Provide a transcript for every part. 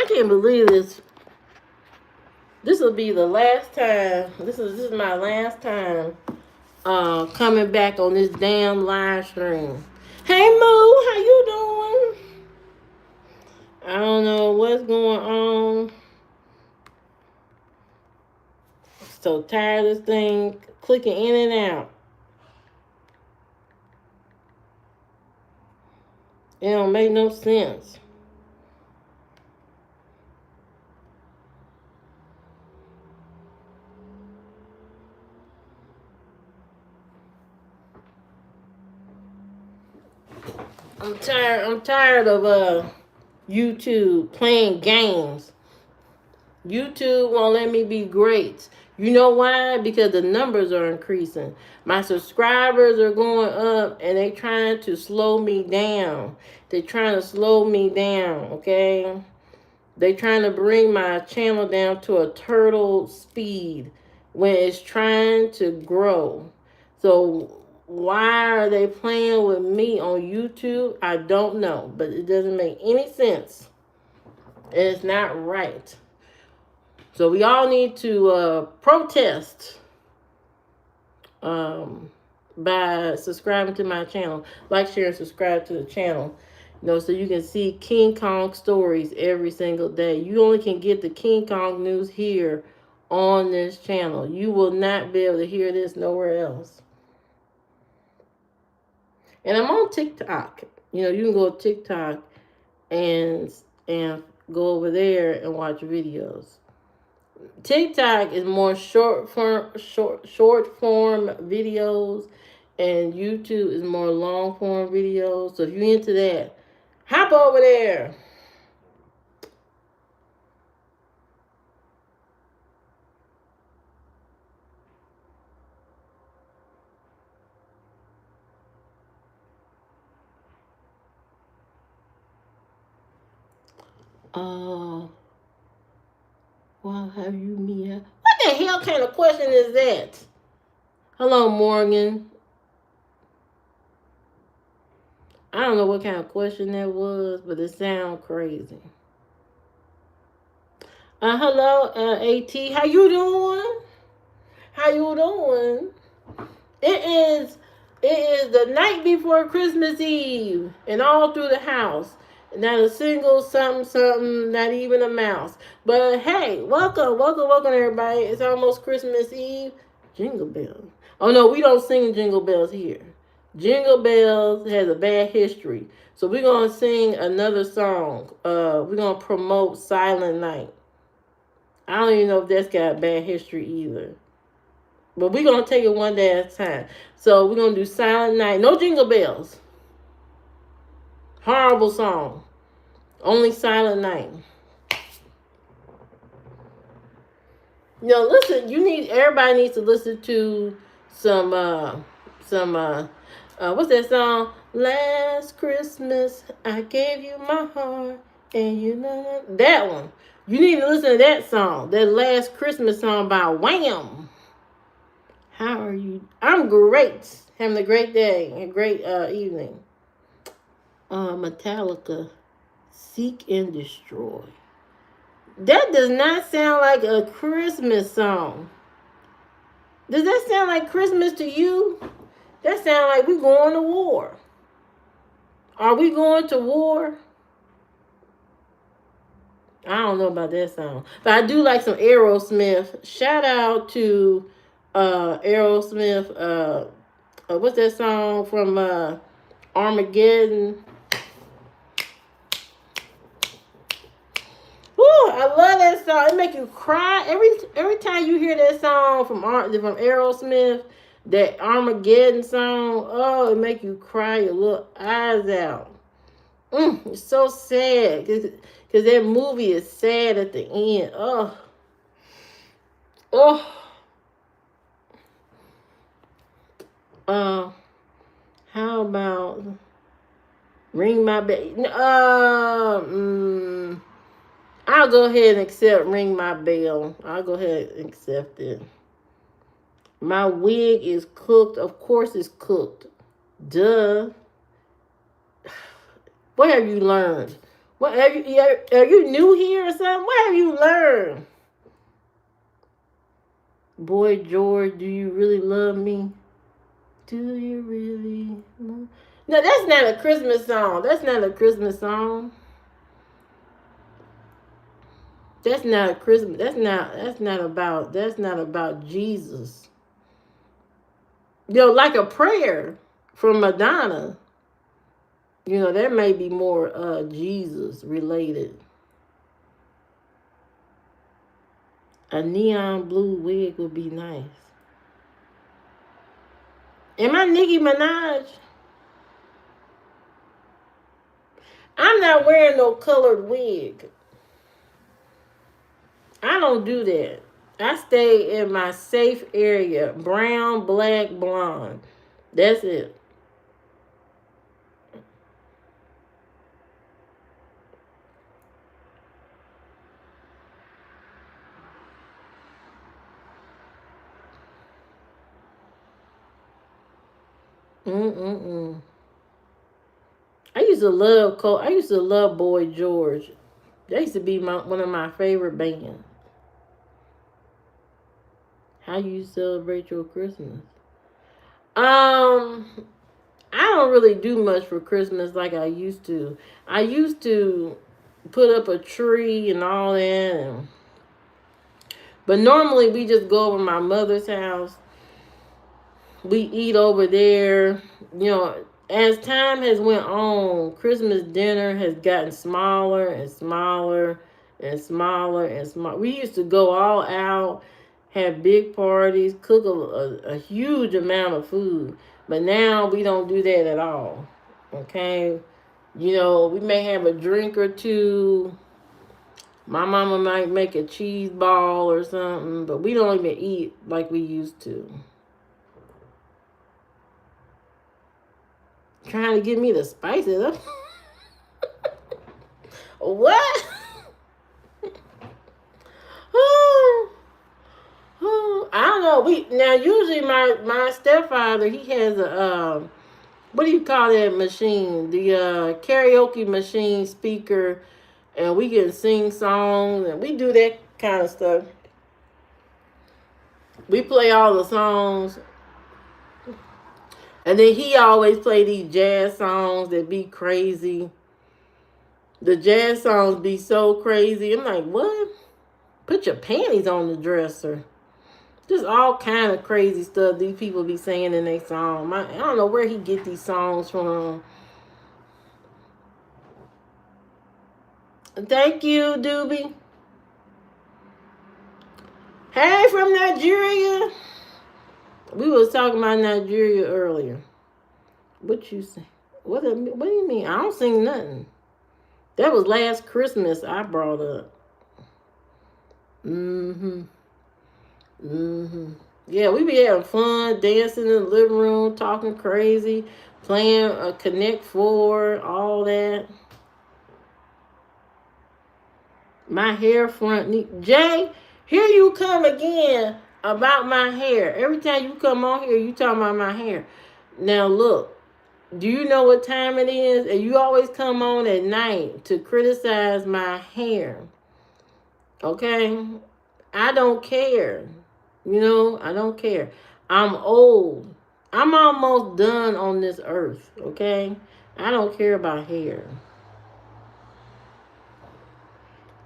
I can't believe this. This will be the last time. This is my last time coming back on this damn live stream. Hey Moo, how you doing? I don't know what's going on. So tired of this thing clicking in and out. It don't make no sense. I'm tired of YouTube playing games. YouTube won't let me be great. You know why? Because the numbers are increasing. My subscribers are going up and they trying to slow me down. They trying to slow me down, okay? They trying to bring my channel down to a turtle speed when it's trying to grow. So why are they playing with me on YouTube? I don't know, but it doesn't make any sense. It's not right. So we all need to protest by subscribing to my channel. Like, share, and subscribe to the channel. So you can see King Kong stories every single day. You only can get the King Kong news here on this channel. You will not be able to hear this nowhere else. And I'm on TikTok. You can go to TikTok and go over there and watch videos. TikTok is more short form videos, and YouTube is more long form videos. So if you're into that, hop over there. Well, have you Mia? What the hell kind of question is that? Hello, Morgan. I don't know what kind of question that was, but it sounds crazy. Hello, AT. How you doing? How you doing? It is the night before Christmas Eve, and all through the house. Not a single something, not even a mouse. But hey, welcome, everybody. It's almost Christmas Eve. Jingle bells. Oh no, we don't sing jingle bells here. Jingle bells has a bad history. So we're gonna sing another song. We're gonna promote Silent Night. I don't even know if that's got a bad history either. But we're going to take it one day at a time. So we're going to do Silent Night. No jingle bells. Horrible song. Only Silent Night. Listen, everybody needs to listen to some, what's that song? Last Christmas, I gave you my heart, and you know that one. You need to listen to that song. That Last Christmas song by Wham! How are you? I'm great. Having a great day. A great evening. Metallica. Seek and Destroy. That does not sound like a Christmas song. Does that sound like Christmas to you? That sounds like we're going to war. Are we going to war? I don't know about that song. But I do like some Aerosmith. Shout out to Aerosmith. What's that song from Armageddon? Woo, I love that song. It make you cry every time you hear that song from Aerosmith. That Armageddon song. Oh, it make you cry your little eyes out. It's so sad because that movie is sad at the end. Oh. How about Ring My Bell? I'll go ahead and accept Ring My Bell. I'll go ahead and accept it. My wig is cooked. Of course it's cooked. Duh. What have you learned? What are you new here or something? What have you learned? Boy George, do you really love me? Do you really love? No, that's not a Christmas song. That's not a Christmas song. That's not a Christmas. That's not about Jesus. Like a prayer from Madonna. That may be more Jesus related. A neon blue wig would be nice. Am I Nicki Minaj? I'm not wearing no colored wig. I don't do that. I stay in my safe area. Brown, black, blonde. That's it. Mm-mm-mm. I used to love Boy George. They used to be one of my favorite bands. How you celebrate your Christmas? I don't really do much for Christmas like I used to. I used to put up a tree and all that, but normally we just go over my mother's house. We eat over there. As time has went on, Christmas dinner has gotten smaller and smaller and smaller and smaller. We used to go all out, have big parties, cook a huge amount of food. But now we don't do that at all. Okay? We may have a drink or two. My mama might make a cheese ball or something, but we don't even eat like we used to. Trying to get me to spice it up. What? I don't know. Now usually my stepfather, he has a what do you call that machine? The karaoke machine speaker, and we can sing songs and we do that kind of stuff. We play all the songs. And then he always play these jazz songs that be crazy. The jazz songs be so crazy. I'm like, what? Put your panties on the dresser. Just all kind of crazy stuff these people be saying in their song. I don't know where he get these songs from. Thank you, Doobie. Hey, from Nigeria. We was talking about Nigeria earlier. What you say? What do you mean? I don't sing nothing. That was last Christmas I brought up. Yeah, we be having fun, dancing in the living room, talking crazy, playing a Connect Four, all that. My hair front. Jay, here you come again about my hair. Every time you come on here, you talking about my hair. Now look, do you know what time it is? And you always come on at night to criticize my hair. Okay? I don't care. I don't care. I'm old. I'm almost done on this earth. Okay? I don't care about hair.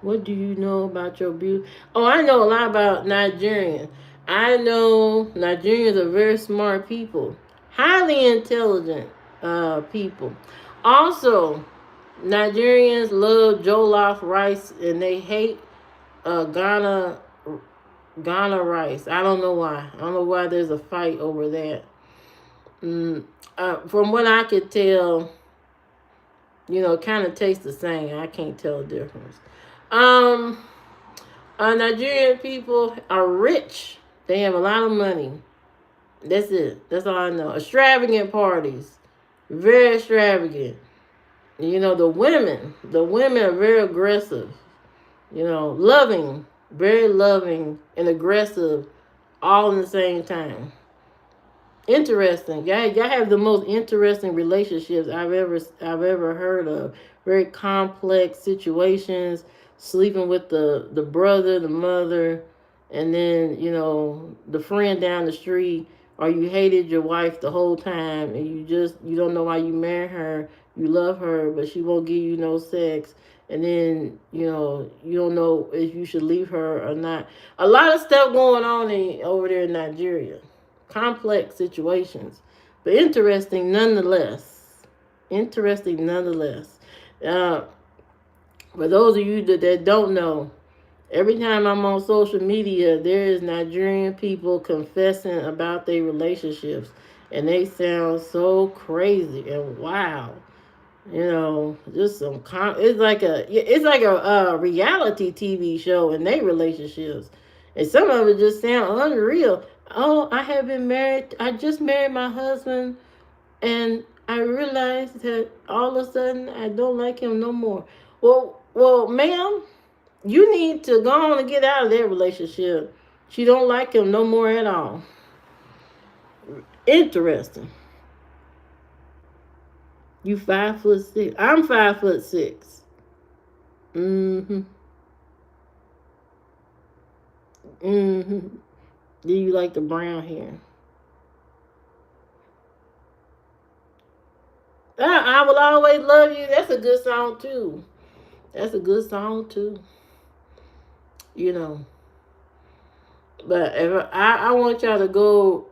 What do you know about your beauty? Oh, I know a lot about Nigerians. I know Nigerians are very smart people. Highly intelligent people. Also, Nigerians love jollof rice and they hate Ghana rice. I don't know why. I don't know why there's a fight over that. From what I could tell, it kind of tastes the same. I can't tell the difference. Nigerian people are rich. They have a lot of money. That's it. That's all I know. Extravagant parties. Very extravagant. The women are very aggressive. Loving. Very loving and aggressive all in the same time. Interesting. Y'all have the most interesting relationships I've ever heard of. Very complex situations, sleeping with the brother, the mother, and then, the friend down the street, or you hated your wife the whole time and you don't know why you married her. You love her, but she won't give you no sex. And then, you don't know if you should leave her or not. A lot of stuff going on over there in Nigeria. Complex situations, but interesting nonetheless. Interesting nonetheless. Uh, for those of you that don't know, every time I'm on social media, there is Nigerian people confessing about their relationships, and they sound so crazy and wow. Just it's like a reality TV show in their relationships, and some of it just sound unreal. Oh, I have been married. I just married my husband, and I realized that all of a sudden I don't like him no more. Well, ma'am, you need to go on and get out of that relationship. She don't like him no more at all. Interesting. You 5'6". I'm 5'6". Mm-hmm. Mm-hmm. Do you like the brown hair? I will always love you. That's a good song too. That's a good song too. You know. But if I want y'all to go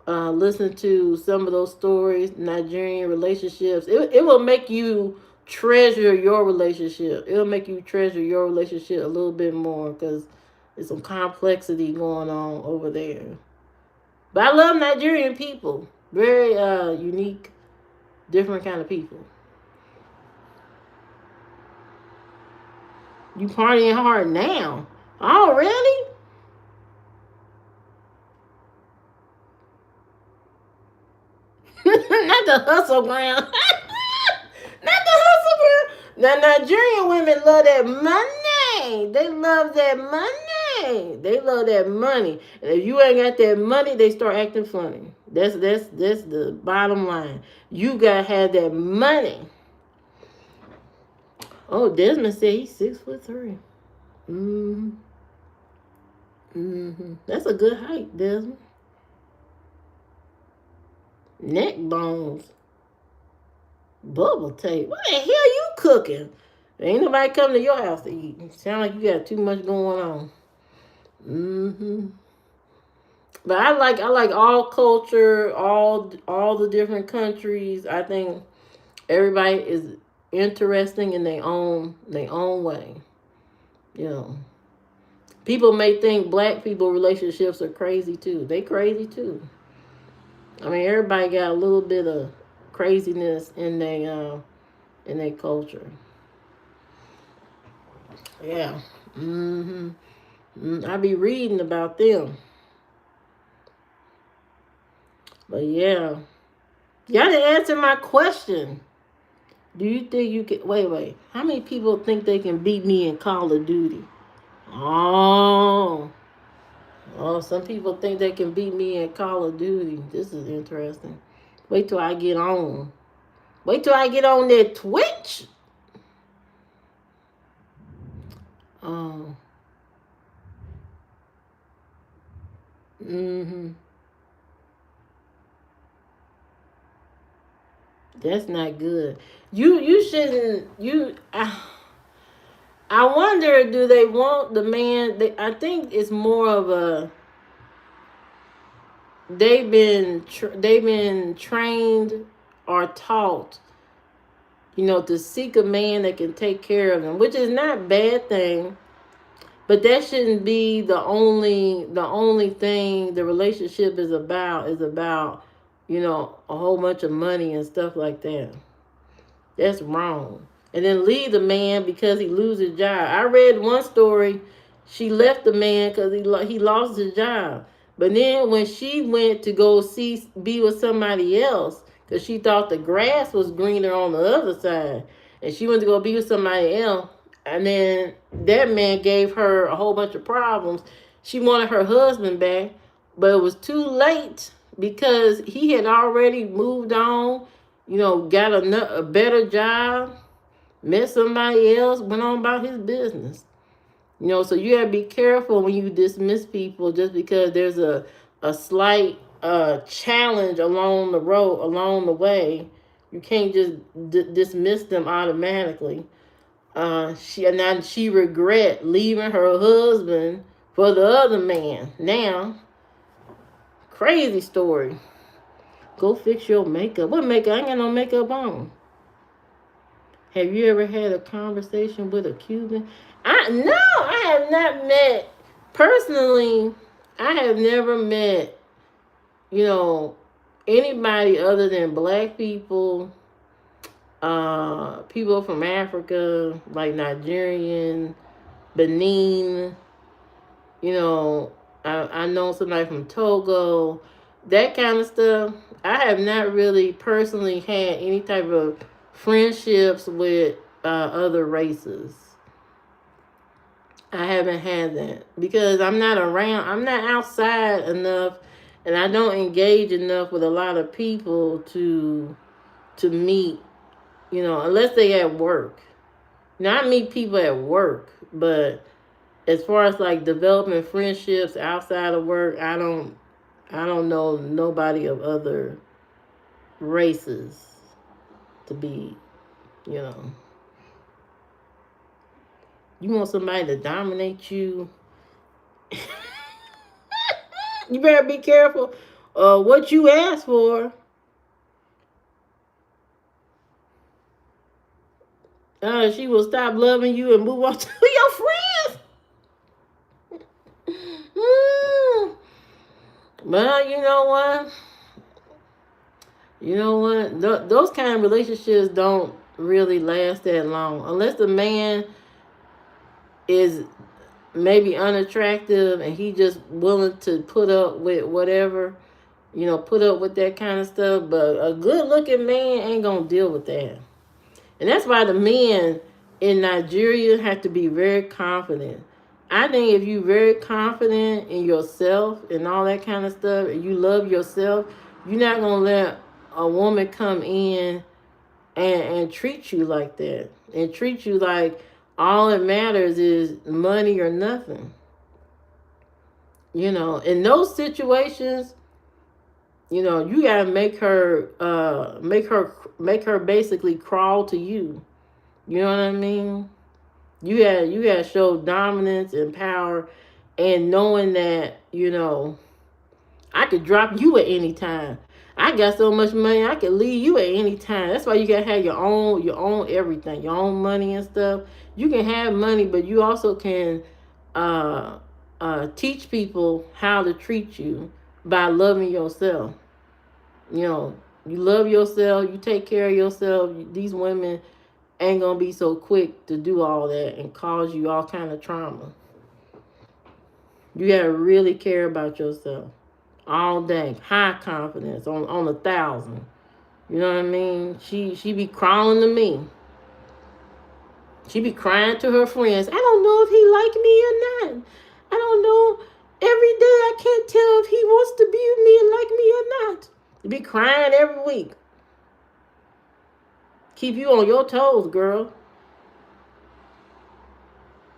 listen to some of those stories, Nigerian relationships. It will make you treasure your relationship. It'll make you treasure your relationship a little bit more because there's some complexity going on over there. But I love Nigerian people. Very unique, different kind of people. You partying hard now. Already? Not the hustle ground. Not the hustle ground. The Nigerian women love that money. They love that money. They love that money. And if you ain't got that money, they start acting funny. That's the bottom line. You gotta have that money. Oh, Desmond said he's 6'3". Mm-hmm. Mm-hmm. That's a good height, Desmond. Neck bones. Bubble tape. What the hell you cooking? Ain't nobody coming to your house to eat. Sound like you got too much going on. Mm-hmm. But I like all culture, all the different countries. I think everybody is interesting in their own way. You know. People may think black people relationships are crazy too. They crazy too. I mean, everybody got a little bit of craziness in their culture. Yeah. Mm-hmm. I be reading about them. But yeah. Y'all didn't answer my question. Do you think you can wait. How many people think they can beat me in Call of Duty? Oh. Oh, some people think they can beat me in Call of Duty. This is interesting. Wait till I get on. Wait till I get on that Twitch. Oh. Mm-hmm. That's not good. You shouldn't I wonder, do they want the man? I think it's more of a they've been trained or taught, to seek a man that can take care of them, which is not a bad thing. But that shouldn't be the only thing the relationship is about. A whole bunch of money and stuff like that. That's wrong. And then leave the man because he loses his job. I read one story. She left the man because he lost his job. But then when she went to go be with somebody else, because she thought the grass was greener on the other side, and she went to go be with somebody else, and then that man gave her a whole bunch of problems. She wanted her husband back. but it was too late because he had already moved on, got a better job, met somebody else, went on about his business. So you gotta be careful when you dismiss people just because there's a slight challenge along the road, along the way. You can't just dismiss them automatically. She regret leaving her husband for the other man. Now, crazy story. Go fix your makeup. What makeup? I ain't got no makeup on. Have you ever had a conversation with a Cuban? I have not met personally. I have never met, anybody other than black people, people from Africa, like Nigerian, Benin. I know somebody from Togo, that kind of stuff. I have not really personally had any type of friendships with other races. I haven't had that because I'm not around. I'm not outside enough, and I don't engage enough with a lot of people to meet. Unless they at work. Now I meet people at work, but as far as like developing friendships outside of work, I don't know nobody of other races to be, you know. You want somebody to dominate you. You better be careful what you ask for. She will stop loving you and move on to your friends. Well, you know what? Those kind of relationships don't really last that long. Unless the man is maybe unattractive and he just willing to put up with whatever, put up with that kind of stuff. But a good looking man ain't going to deal with that. And that's why the men in Nigeria have to be very confident. I think if you're very confident in yourself and all that kind of stuff, and you love yourself, you're not going to let a woman come in and treat you like that. And treat you like all that matters is money or nothing. In those situations, you gotta make her basically crawl to you. You know what I mean? You gotta show dominance and power, and knowing that I could drop you at any time. I got so much money I could leave you at any time. That's why you gotta have your own everything, your own money and stuff. You can have money, but you also can teach people how to treat you by loving yourself. You love yourself, you take care of yourself. These women ain't gonna be so quick to do all that and cause you all kind of trauma. You gotta really care about yourself all day. High confidence on 1,000. You know what I mean? She be crawling to me. She be crying to her friends. I don't know if he like me or not. I don't know. Every day I can't tell if he wants to be with me and like me or not. You be crying every week. Keep you on your toes, girl.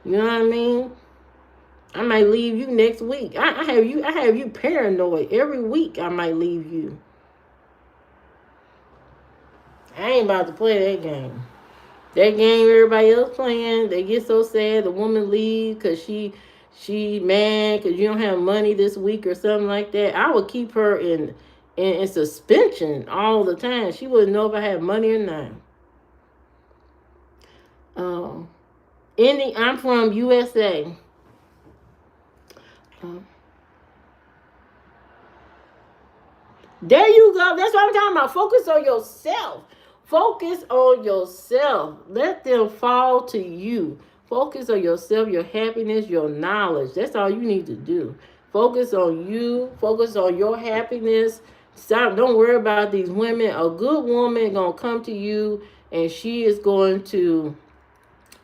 You know what I mean? I might leave you next week. I have you paranoid. Every week I might leave you. I ain't about to play that game. That game everybody else playing, they get so sad the woman leaves because she mad because you don't have money this week or something like that. I would keep her in suspension all the time. She wouldn't know if I had money or not. I'm from USA. There you go. That's what I'm talking about. Focus on yourself. Focus on yourself. Let them fall to you. Focus on yourself, your happiness, your knowledge. That's all you need to do. Focus on you. Focus on your happiness. Stop. Don't worry about these women. A good woman gonna come to you, and she is going to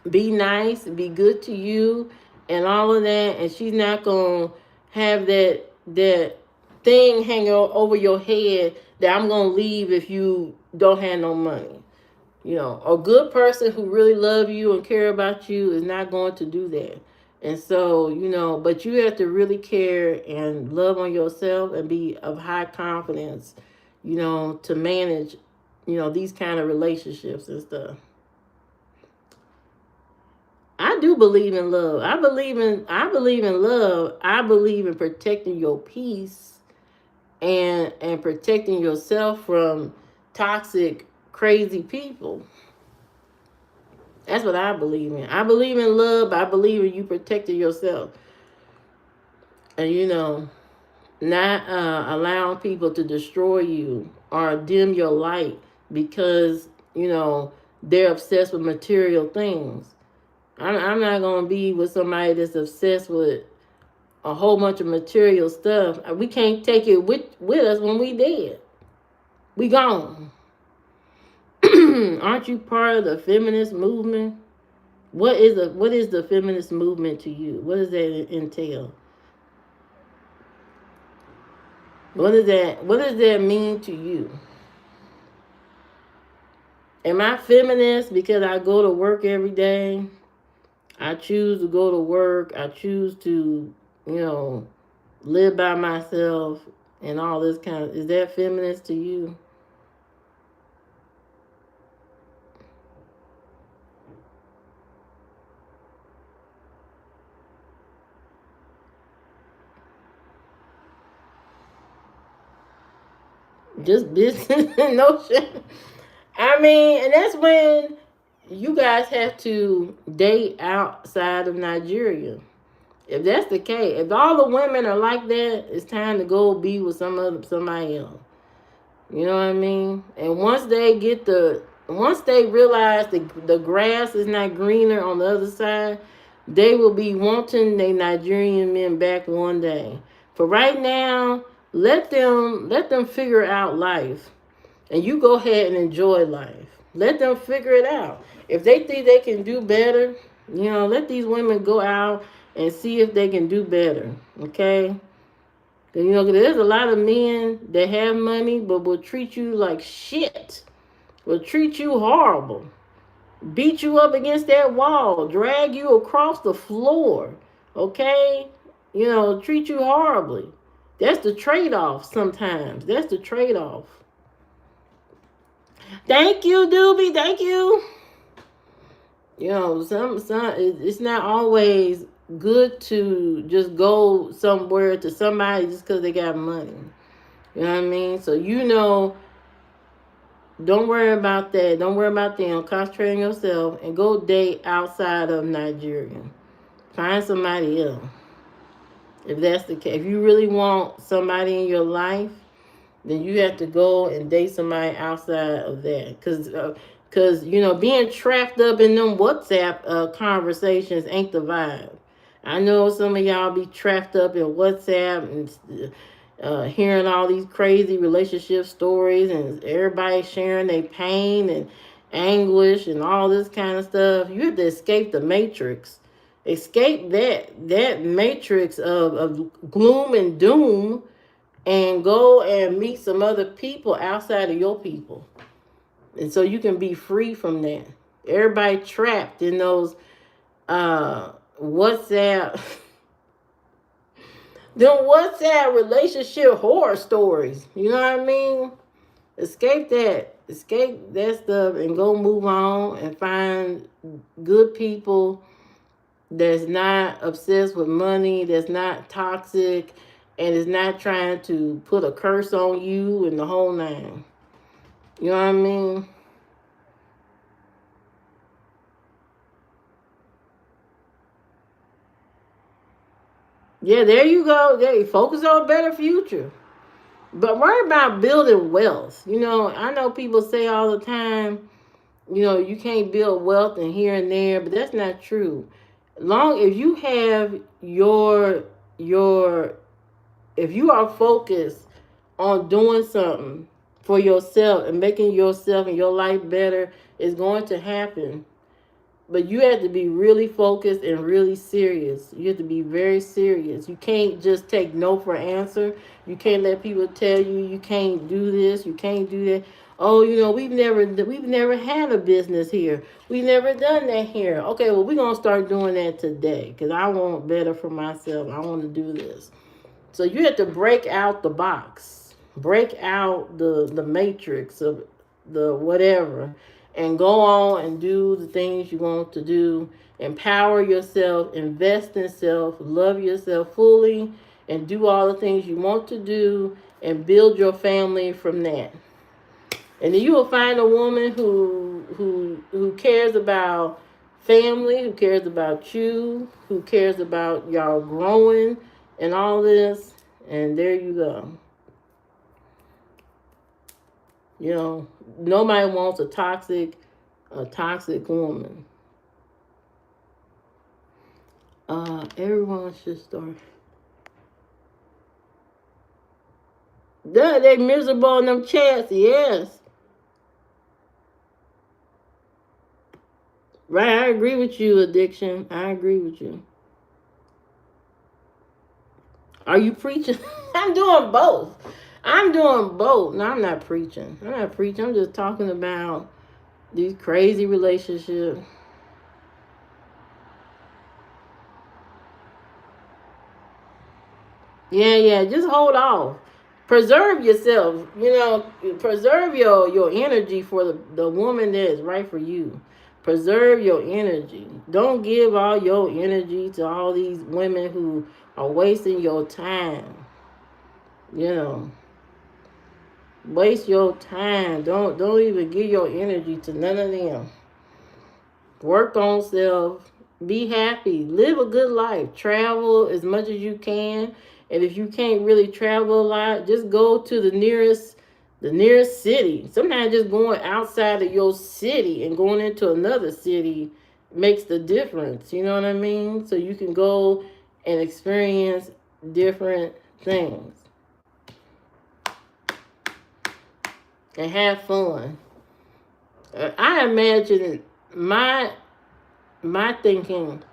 be nice, be good to you, and all of that. And she's not gonna have that thing hanging over your head that I'm gonna leave if you don't have no money. You know, a good person who really love you and care about you is not going to do that. And so, you know, but you have to really care and love on yourself and be of high confidence, you know, to manage, you know, these kind of relationships and stuff. I do believe in love. I believe in love. I believe in protecting your peace and protecting yourself from toxic, crazy people. That's what I believe in. I believe in love. I believe in you protecting yourself. And, you know, not allowing people to destroy you or dim your light because, you know, they're obsessed with material things. I'm not going to be with somebody that's obsessed with a whole bunch of material stuff. We can't take it with us when we dead. We gone. Aren't you part of the feminist movement? What is the feminist movement to you? What does that entail? What does that mean to you? Am I feminist because I go to work every day? I choose to go to work. I choose to, you know, live by myself and all this kind of, is that feminist to you? Just business no shit. I mean, and that's when you guys have to date outside of Nigeria. If that's the case, if all the women are like that, it's time to go be with somebody else. You know what I mean? And once they realize the grass is not greener on the other side, they will be wanting their Nigerian men back one day. For right now, let them figure out life, and you go ahead and enjoy life. Let them figure it out. If they think they can do better, you know, let these women go out and see if they can do better. Okay? You know, there's a lot of men that have money but will treat you like shit. Will treat you horrible. Beat you up against that wall. Drag you across the floor. Okay? You know, treat you horribly. That's the trade-off sometimes. That's the trade-off. Thank you, Doobie. Thank you. You know, some it's not always good to just go somewhere to somebody just because they got money. You know what I mean? So, you know, don't worry about that. Don't worry about them. Concentrate on yourself and go date outside of Nigeria. Find somebody else. If that's the case, if you really want somebody in your life, then you have to go and date somebody outside of that. Cause you know, being trapped up in them WhatsApp conversations ain't the vibe. I know some of y'all be trapped up in WhatsApp and hearing all these crazy relationship stories and everybody sharing their pain and anguish and all this kind of stuff. You have to escape the matrix. Escape that matrix of gloom and doom and go and meet some other people outside of your people. And so you can be free from that. Everybody trapped in those WhatsApp them WhatsApp relationship horror stories. You know what I mean? Escape that. Escape that stuff and go move on and find good people that's not obsessed with money, that's not toxic, and is not trying to put a curse on you and the whole nine. You know what I mean? Yeah, there you go. There you focus on a better future. But worry about building wealth. You know, I know people say all the time, you know, you can't build wealth and here and there, but that's not true. Long if you have your if you are focused on doing something for yourself and making yourself and your life better, it's going to happen. But you have to be really focused and really serious. You have to be very serious. You can't just take no for answer. You can't let people tell you you can't do this, you can't do that. Oh, we've never had a business here. We've never done that here. Okay, well we're gonna start doing that today because I want better for myself. I want to do this. So you have to break out the box, break out the matrix of the whatever, and go on and do the things you want to do. Empower yourself, invest in self, love yourself fully, and do all the things you want to do, and build your family from that. And then you will find a woman who cares about family, who cares about you, who cares about y'all growing and all this. And there you go. You know, nobody wants a toxic woman. Everyone should start. They miserable in them chats, yes. Right, I agree with you, addiction. I agree with you. Are you preaching? I'm doing both. I'm doing both. No, I'm not preaching. I'm not preaching. I'm just talking about these crazy relationships. Yeah. Just hold off. Preserve yourself. Preserve your energy for the woman that is right for you. Preserve your energy. Don't give all your energy to all these women who are wasting your time. You know, waste your time. Don't even give your energy to none of them. Work on self. Be happy. Live a good life. Travel as much as you can. And if you can't really travel a lot, just go to the nearest city. Sometimes just going outside of your city and going into another city makes the difference. You know what I mean? So you can go and experience different things and have fun. I imagine my thinking,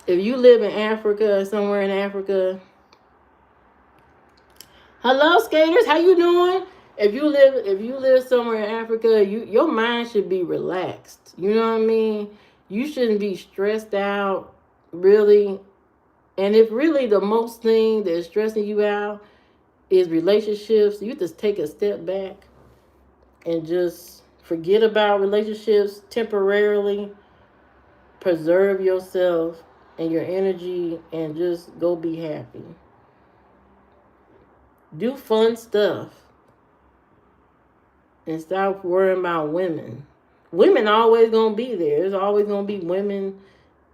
if you live in Africa, somewhere in Africa, hello skaters, how you doing? If you live somewhere in Africa, your mind should be relaxed. You know what I mean? You shouldn't be stressed out, really. And if really the most thing that's stressing you out is relationships, you just take a step back and just forget about relationships temporarily. Preserve yourself and your energy and just go be happy. Do fun stuff and stop worrying about women. Women always gonna be there. There's always gonna be women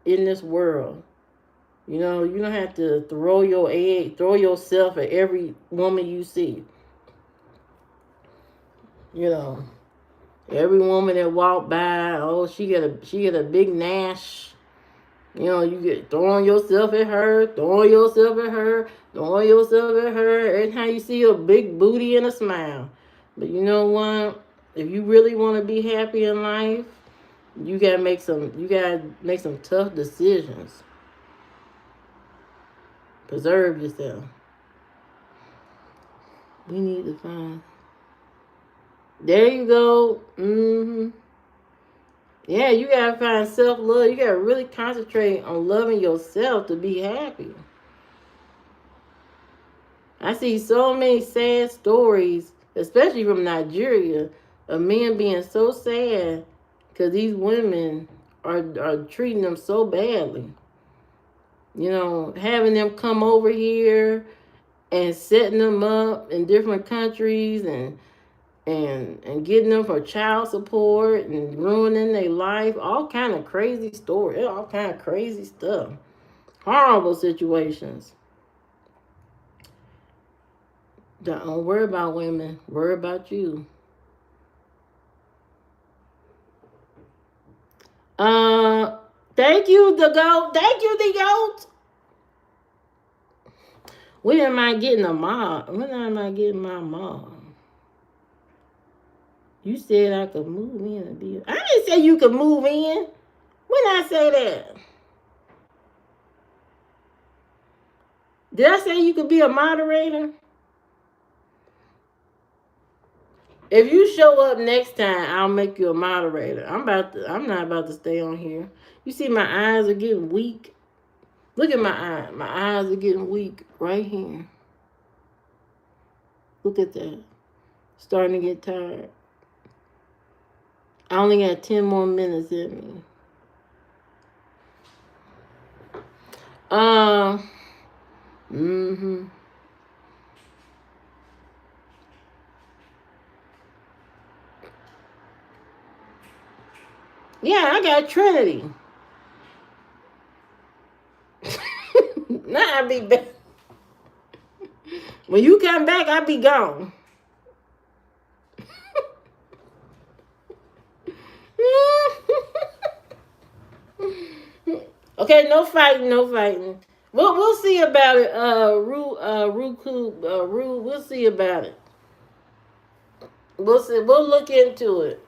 in this world. You don't have to throw yourself at every woman you see. You know, every woman that walk by, oh, she got a big Nash. You get throwing yourself at her, throwing yourself at her, throwing yourself at her. Every time you see a big booty and a smile. But you know what? If you really want to be happy in life, you gotta make some tough decisions. Preserve yourself. We need to find. There you go. Yeah, you gotta find self love. You gotta really concentrate on loving yourself to be happy. I see so many sad stories, especially from Nigeria, of men being so sad because these women are treating them so badly. Having them come over here and setting them up in different countries and getting them for child support and ruining their life. All kind of crazy stories. All kind of crazy stuff. Horrible situations. Don't worry about women. Worry about you. Thank you, the goat. Thank you, the goat. When am I getting a mom? When am I getting my mom? You said I could move in and be. I didn't say you could move in. I say that? Did I say you could be a moderator? If you show up next time, I'll make you a moderator. I'm not about to stay on here. You see my eyes are getting weak. Look at my eye. My eyes are getting weak right here. Look at that. Starting to get tired. I only got 10 more minutes in me. Mm-hmm. Yeah, I got Trinity. Now I'll be back. When you come back, I'll be gone. Okay, no fighting, no fighting. We'll see about it. We'll see about it. We'll see. We'll look into it.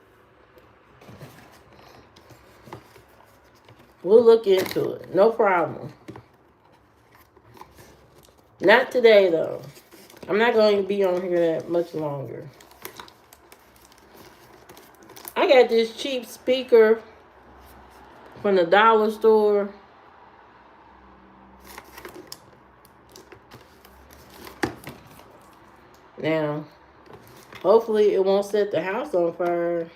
We'll look into it. No problem. Not today though. I'm not going to be on here that much longer. I got this cheap speaker from the dollar store. Now, hopefully it won't set the house on fire.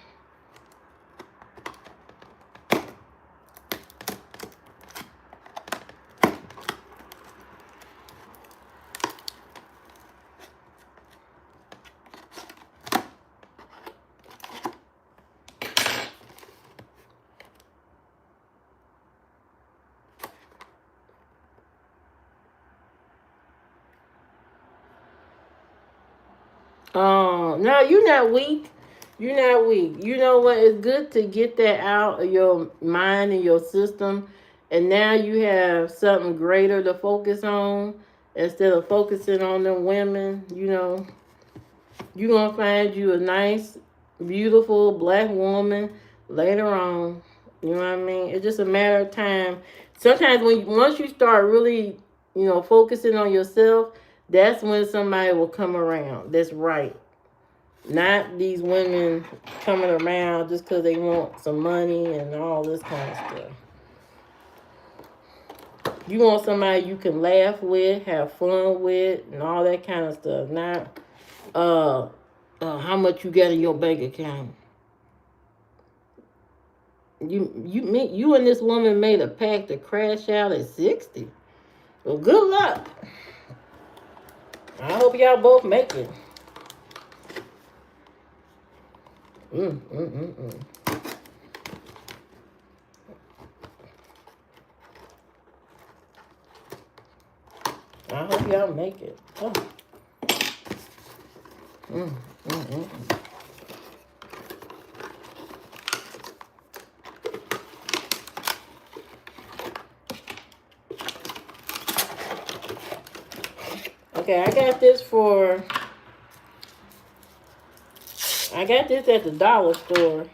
No, you're not weak. You're not weak. You know what? It's good to get that out of your mind and your system. And now you have something greater to focus on instead of focusing on them women. You know, you're going to find you a nice, beautiful black woman later on. You know what I mean? It's just a matter of time. Sometimes once you start really, focusing on yourself, that's when somebody will come around. That's right. Not these women coming around just because they want some money and all this kind of stuff. You want somebody you can laugh with, have fun with, and all that kind of stuff. Not how much you got in your bank account. You and this woman made a pact to crash out at 60. Well, good luck. I hope y'all both make it. I hope y'all make it. Oh. Okay, I got this at the dollar store.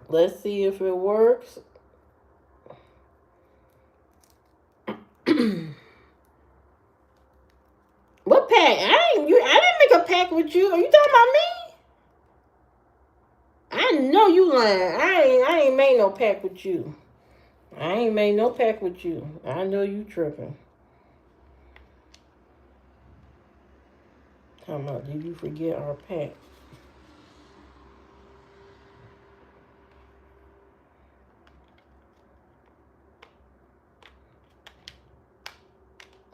Let's see if it works. What pack? I didn't make a pack with you. Are you talking about me? I know you lying. I ain't made no pack with you. I ain't made no pack with you. I know you tripping. Talking about, did you forget our pack?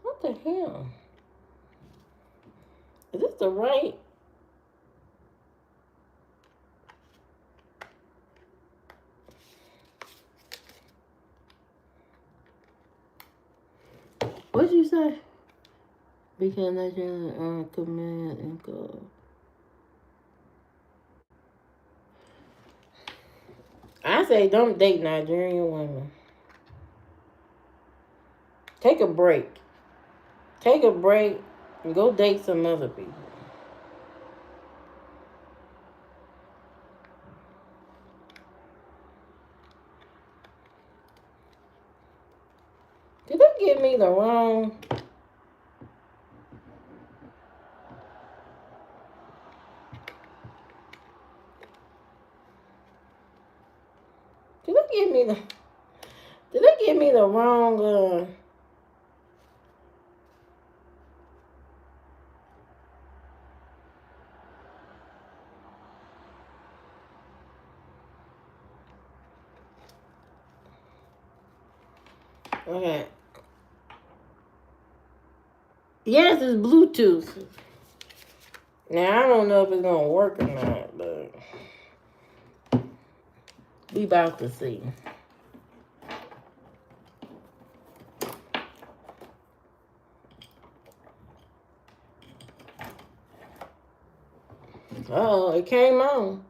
What the hell? Is this the right? What'd you say? Because Nigerian command and go. I say don't date Nigerian women. Take a break. Take a break and go date some other people. they give me the wrong? Did they give me the? Did they give me the wrong? Okay. Yes, it's Bluetooth. Now I don't know if it's gonna work or not, but we about to see. Oh, it came on.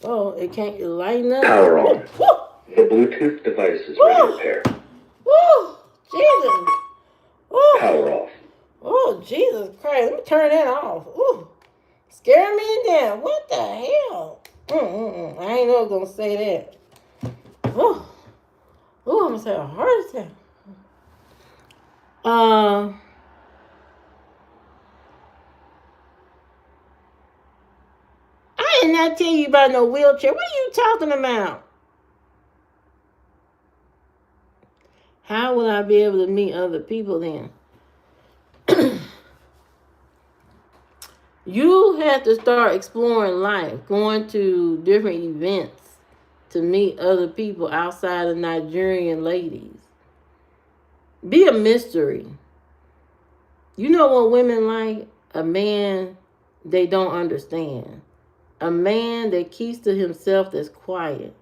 Oh, it can't lighten up. Power on. The Bluetooth device is ready to pair. Woo! Jesus! Ooh. Power off. Oh, Jesus Christ. Let me turn that off. Ooh. Scare me in there. What the hell? I ain't know I was going to say that. Ooh. Ooh, I'm going to say a heart attack. I did not tell you about no wheelchair. What are you talking about? How will I be able to meet other people then? You have to start exploring life, going to different events to meet other people outside of Nigerian ladies. Be a mystery. You know what women like? A man they don't understand. A man that keeps to himself that's quiet.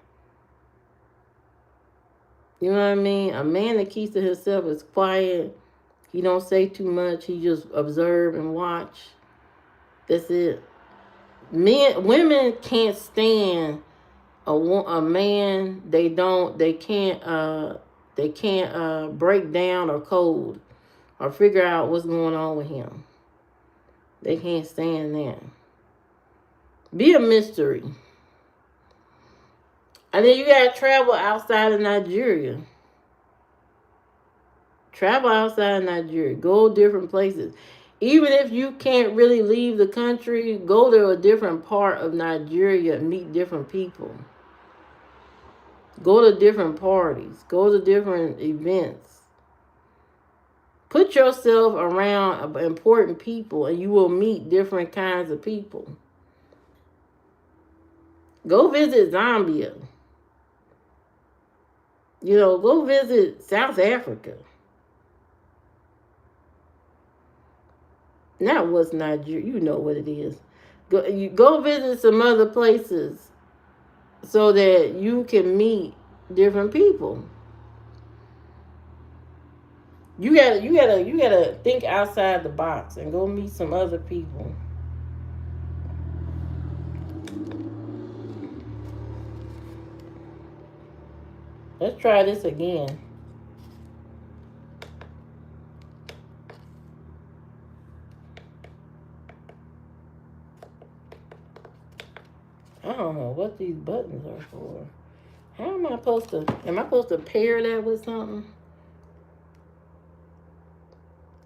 You know what I mean? A man that keeps to himself is quiet. He don't say too much. He just observe and watch. That's it. Women can't stand a man. They can't break down or code or figure out what's going on with him. They can't stand that. Be a mystery. And then you gotta travel outside of Nigeria. Travel outside of Nigeria. Go different places. Even if you can't really leave the country, go to a different part of Nigeria and meet different people. Go to different parties. Go to different events. Put yourself around important people and you will meet different kinds of people. Go visit Zambia. Go visit South Africa. Not what's Nigeria. You know what it is. Go visit some other places so that you can meet different people. You gotta think outside the box and go meet some other people. Let's try this again. I don't know what these buttons are for. How am I supposed to pair that with something?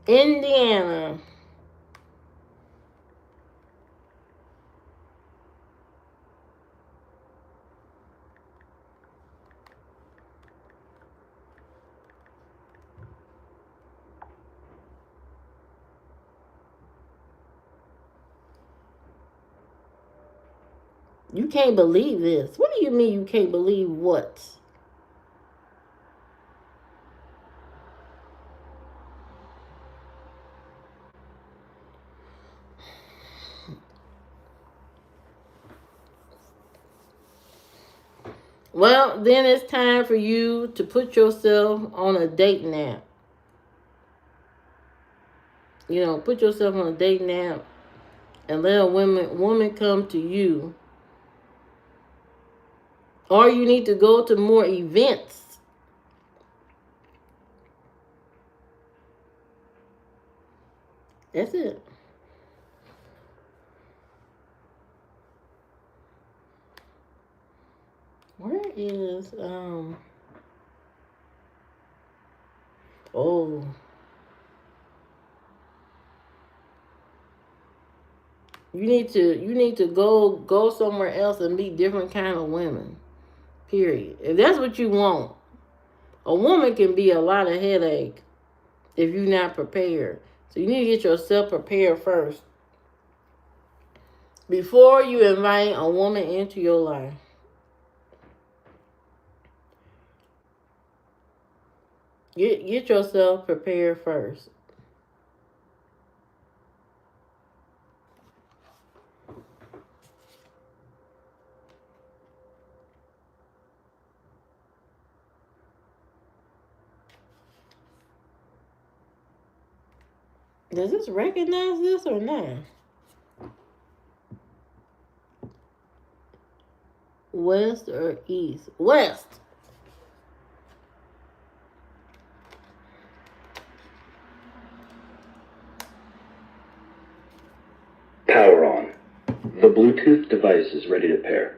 Indiana. You can't believe this. What do you mean you can't believe what? Well, then it's time for you to put yourself on a dating app. Put yourself on a dating app and let a woman come to you. Or you need to go to more events. That's it. is oh, you need to go somewhere else and meet different kind of women. Period. If that's what you want, a woman can be a lot of headache if you're not prepared. So you need to get yourself prepared first before you invite a woman into your life. Get yourself prepared first. Does this recognize this or not? West or east? West. Power on. The Bluetooth device is ready to pair.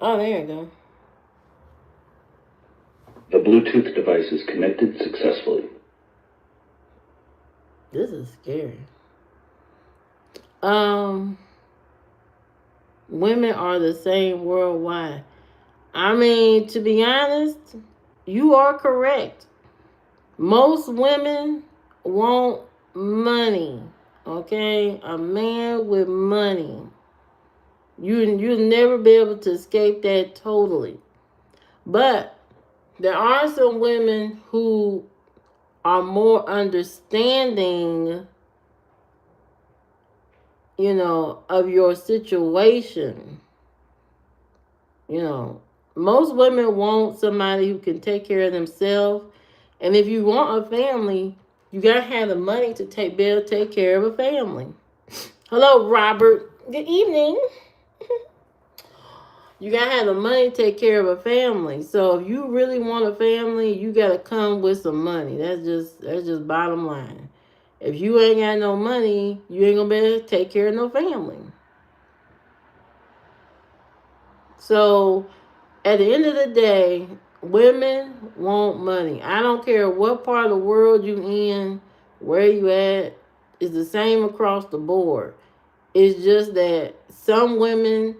Oh, there you go. The Bluetooth device is connected successfully. This is scary. Women are the same worldwide. I mean, to be honest, you are correct. Most women want money. Okay? A man with money. You'll never be able to escape that totally. But there are some women who are more understanding, of your situation. Most women want somebody who can take care of themselves. And if you want a family, you got to have the money to take care of a family. Hello, Robert. Good evening. You got to have the money to take care of a family. So if you really want a family, you got to come with some money. That's just bottom line. If you ain't got no money, you ain't going to be able to take care of no family. So at the end of the day, women want money. I don't care what part of the world you in, where you at, it's the same across the board. It's just that some women,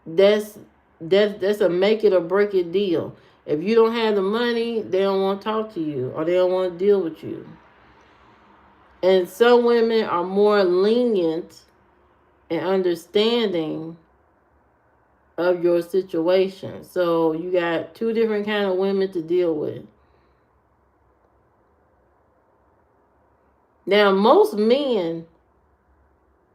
that's a make it or break it deal. If you don't have the money, they don't want to talk to you or they don't want to deal with you. And some women are more lenient and understanding of your situation. So you got two different kind of women to deal with. Now, most men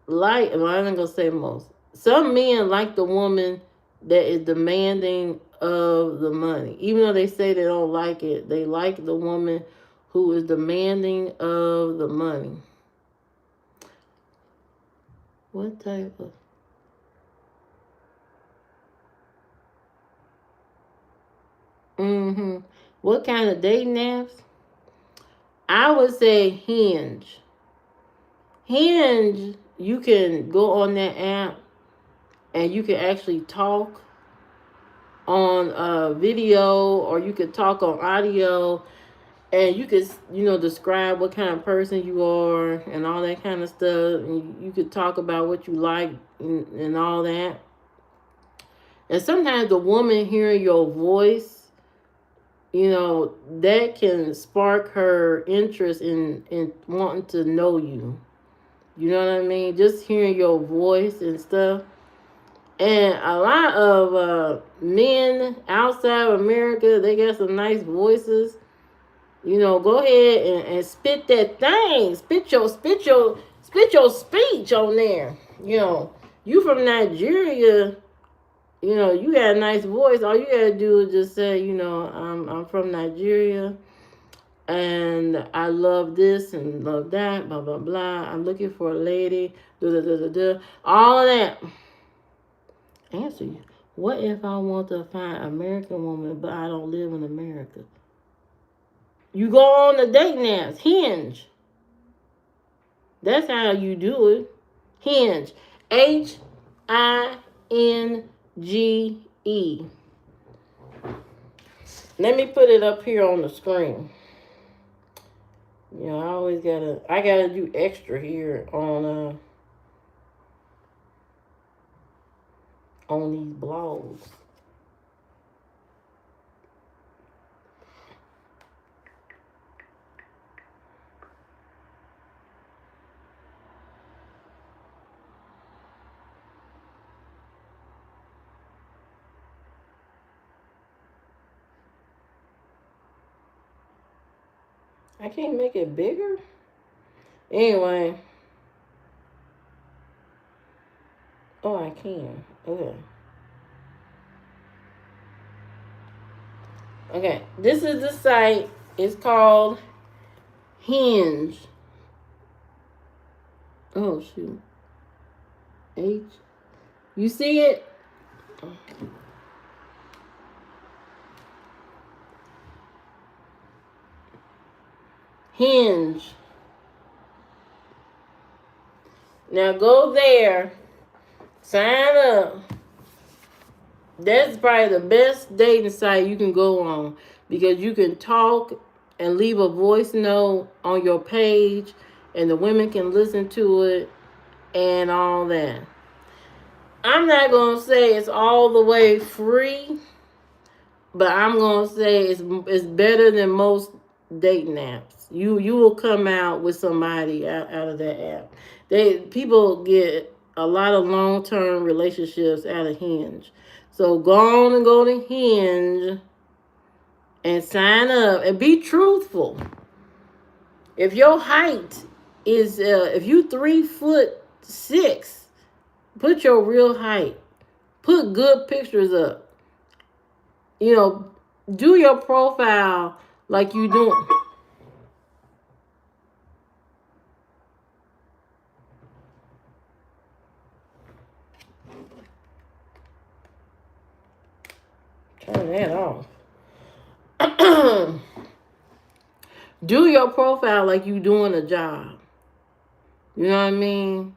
I'm not gonna say most. Some men like the woman that is demanding of the money. Even though they say they don't like it, they like the woman who is demanding of the money. What type of... What kind of dating apps? I would say Hinge. Hinge, you can go on that app and you can actually talk on video, or you could talk on audio, and you could describe what kind of person you are and all that kind of stuff. And you could talk about what you like and all that. And sometimes the woman hearing your voice, that can spark her interest in wanting to know you. You know what I mean? Just hearing your voice and stuff. And a lot of men outside of America, they got some nice voices. Go ahead and spit that thing. Spit your speech on there. You from Nigeria, you got a nice voice. All you gotta do is just say, I'm from Nigeria and I love this and love that, blah blah blah. I'm looking for a lady, all of that. Answer you. What if I want to find an American woman, but I don't live in America? You go on the dating apps, Hinge. That's how you do it. Hinge. Hinge. Let me put it up here on the screen. You know, I gotta do extra here on these blogs. I can't make it bigger. Anyway. Oh, I can. Okay. Okay. This is the site. It's called Hinge. Oh, shoot. H. You see it? Hinge. Now go there. Sign up. That's probably the best dating site you can go on because you can talk and leave a voice note on your page and the women can listen to it and all that. I'm not going to say it's all the way free, but I'm going to say it's better than most dating apps. You will come out with somebody out of that app. People get a lot of long-term relationships out of Hinge. So go on and go to Hinge and sign up and be truthful. If your height is if you 3'6", put your real height. Put good pictures up. You know, do your profile like you doing. Turn that off. Do your profile like you doing a job. You know what I mean?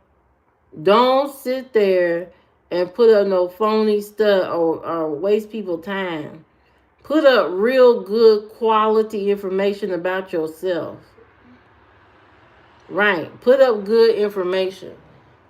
Don't sit there and put up no phony stuff or waste people's time. Put up real good quality information about yourself. Right. Put up good information.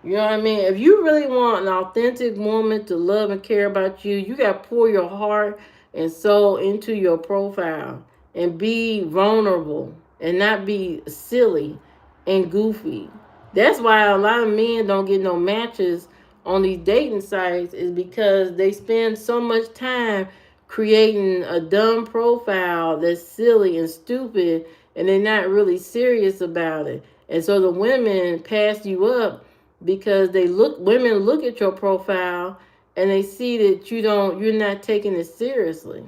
You know what I mean? If you really want an authentic woman to love and care about you, you got to pour your heart and soul into your profile and be vulnerable and not be silly and goofy. That's why a lot of men don't get no matches on these dating sites is because they spend so much time creating a dumb profile that's silly and stupid and they're not really serious about it. And so the women pass you up because women look at your profile and they see that you're not taking it seriously.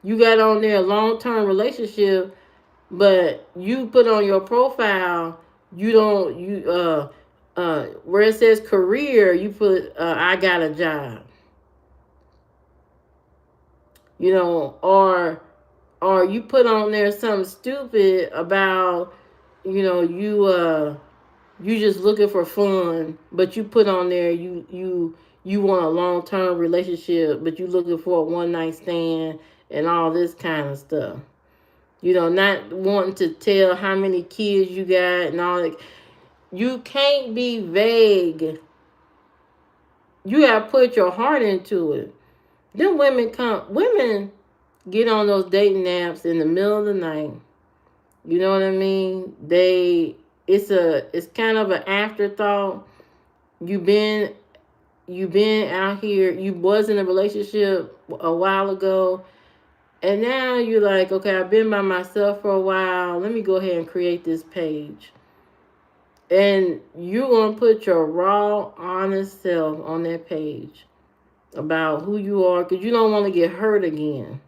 You got on there a long-term relationship, but you put on your profile, where it says career, you put I got a job. You know, or you put on there something stupid about, you know, you just looking for fun, but you put on there you want a long-term relationship, but you looking for a one-night stand and all this kind of stuff. You know, not wanting to tell how many kids you got and all that. You can't be vague. You gotta put your heart into it. Then women get on those dating apps in the middle of the night. You know what I mean? It's kind of an afterthought. You've been out here, you was in a relationship a while ago, and now you're like, okay, I've been by myself for a while. Let me go ahead and create this page. And you're going to put your raw, honest self on that page about who you are because you don't want to get hurt again.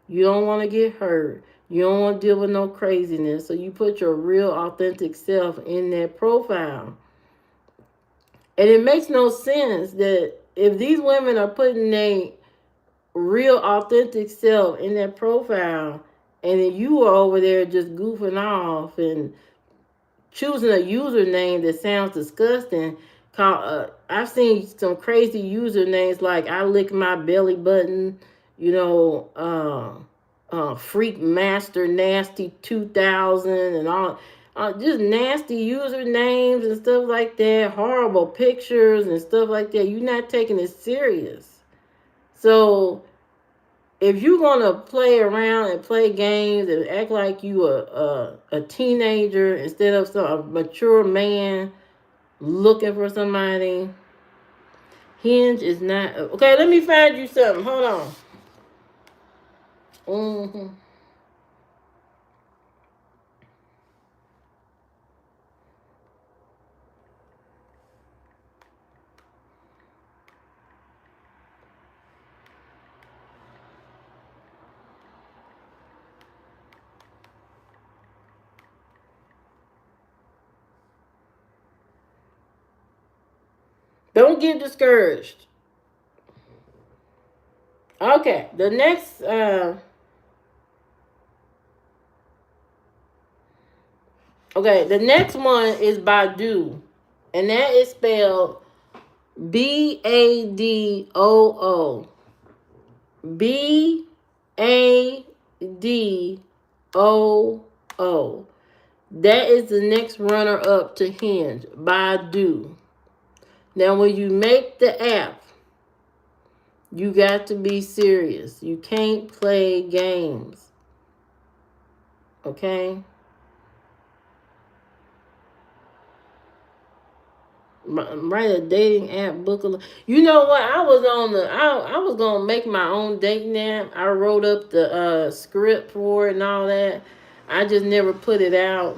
You don't want to get hurt. You don't want to deal with no craziness. So you put your real, authentic self in that profile. And it makes no sense that if these women are putting their real, authentic self in their profile and then you are over there just goofing off and choosing a username that sounds disgusting. I've seen some crazy usernames like I lick my belly button, you know, Freak Master Nasty 2000 and all. Just nasty usernames and stuff like that, horrible pictures and stuff like that. You're not taking it serious. So if you're gonna play around and play games and act like you a teenager instead of a mature man looking for somebody, Hinge is not okay. Let me find you something. Hold on. hmm Don't get discouraged. Okay, the next one is Badu, and that is spelled Badoo. Badoo. That is the next runner up to Hinge, Badu. Now, when you make the app, you got to be serious. You can't play games. Okay? Write a dating app book. You know what? I was gonna make my own dating app. I wrote up the script for it and all that. I just never put it out.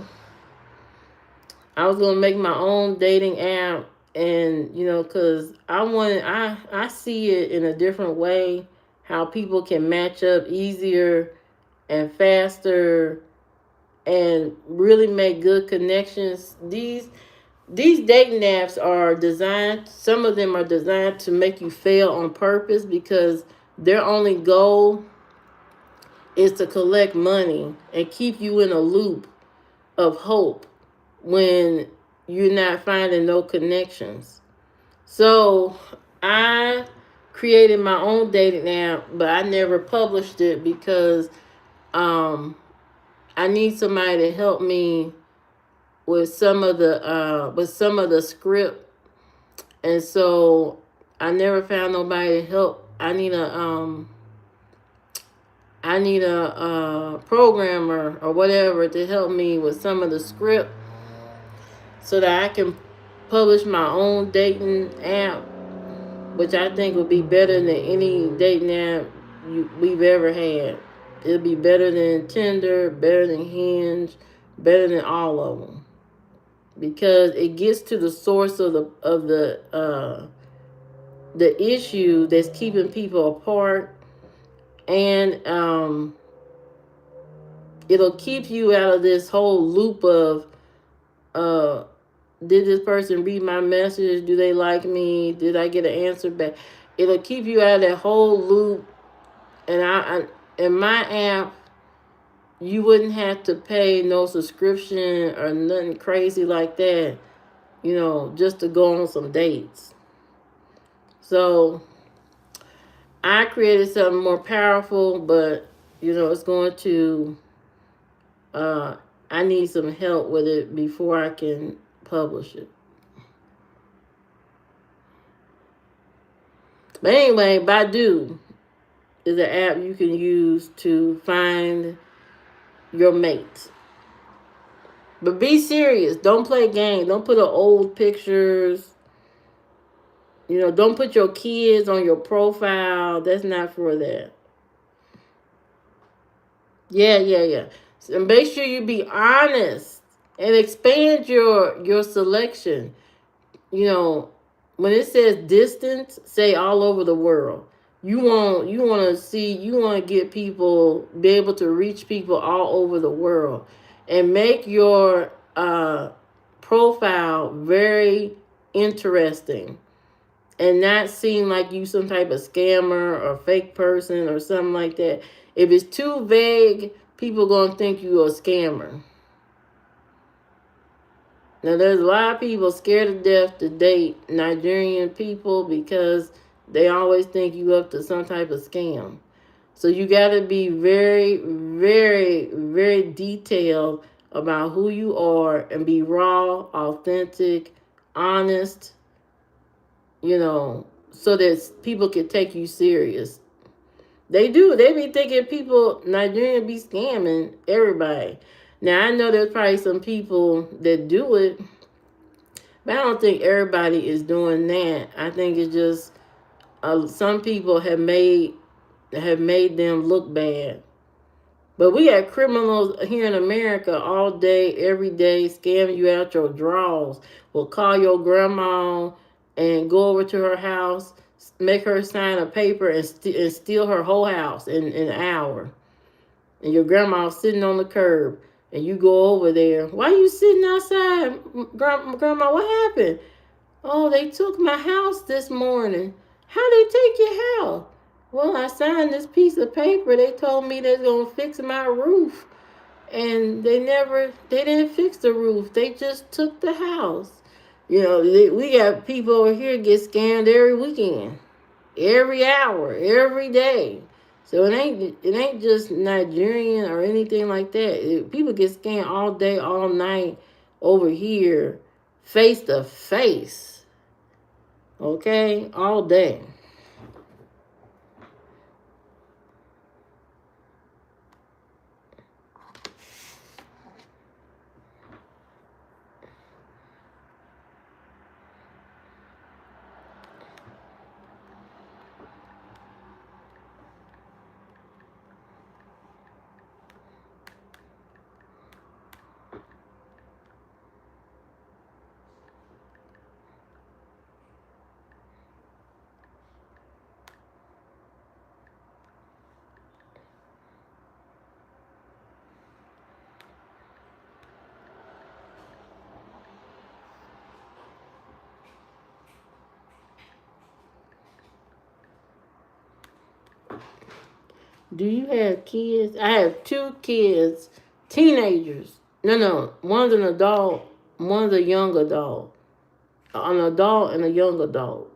I was gonna make my own dating app, and cause I see it in a different way, how people can match up easier and faster and really make good connections. These dating apps are designed, some of them are designed to make you fail on purpose because their only goal is to collect money and keep you in a loop of hope when you're not finding no connections. So I created my own dating app, but I never published it because I need somebody to help me with some of the script, and so I never found nobody to help. I need a programmer or whatever to help me with some of the script so that I can publish my own dating app, which I think would be better than any dating app we've ever had. It'll be better than Tinder, better than Hinge, better than all of them, because it gets to the source of the issue that's keeping people apart, and it'll keep you out of this whole loop of uh, did this person read my message? Do they like me? Did I get an answer back? It'll keep you out of that whole loop. And I in my app, you wouldn't have to pay no subscription or nothing crazy like that, just to go on some dates. So I created something more powerful, but it's going to I need some help with it before I can publish it. But anyway, Badu is an app you can use to find your mate. But be serious. Don't play games. Don't put up old pictures. Don't put your kids on your profile. That's not for that. Yeah. So make sure you be honest and expand your selection. When it says distance, say all over the world. You want to get people, be able to reach people all over the world, and make your profile very interesting, and not seem like you some type of scammer or fake person or something like that. If it's too vague, people gonna think you a scammer. Now there's a lot of people scared to death to date Nigerian people because they always think you up to some type of scam. So you got to be very, very, very detailed about who you are and be raw, authentic, honest, so that people can take you serious. They do. They be thinking people, Nigerian be scamming everybody. Now, I know there's probably some people that do it, but I don't think everybody is doing that. I think it's just some people have made them look bad. But we got criminals here in America all day, every day, scamming you out your drawers. Will call your grandma and go over to her house, make her sign a paper, and steal her whole house in an hour. And your grandma's sitting on the curb, and you go over there. Why you sitting outside, Grandma? What happened? Oh, they took my house this morning. How they take your house? Well, I signed this piece of paper. They told me they're going to fix my roof. And they didn't fix the roof. They just took the house. We got people over here get scammed every weekend, every hour, every day. So it ain't just Nigerian or anything like that. People get scammed all day, all night over here, face to face. Okay? All day. Do you have kids? I have 2 kids, teenagers. No, one's an adult, one's a young adult. An adult and a young adult.